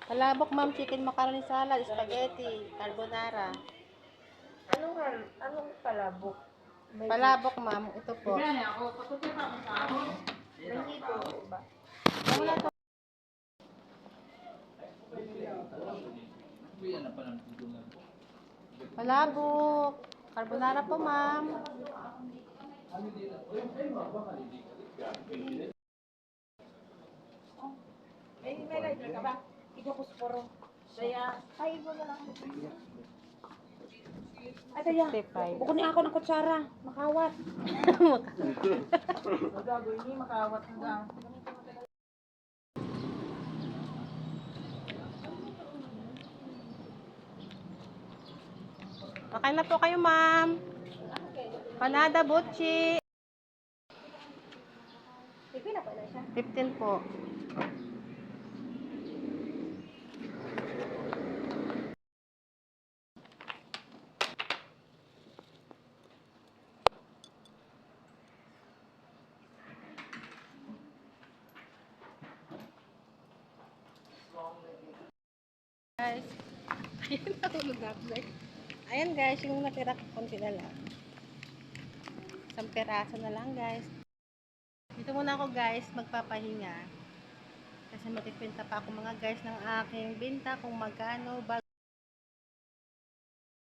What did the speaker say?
Palabok, ma'am. Chicken macaroni salad, spaghetti, carbonara. Anong palabok? May Palabok, ma'am. Ito po. may hito ba? Wala to. Palabok. Carbonara po, ma'am. May lighter ka ba? Ikaw kusporo. Kaya, ay, mo na lang. Ay, kaya, 65. bukod niya ako ng kutsara. Makawat. Gagawin niya, makawat na lang. Okay na po kayo, ma'am. Panada Butchi. Pipila pa na siya. 15 po. Guys. Ayan ako mag-upload. Ayan guys, yung natira konti na lang. Isang peraso na lang guys. Dito muna ako guys, magpapahinga. Kasi magkikwenta pa ako mga guys ng aking binta kung magkano.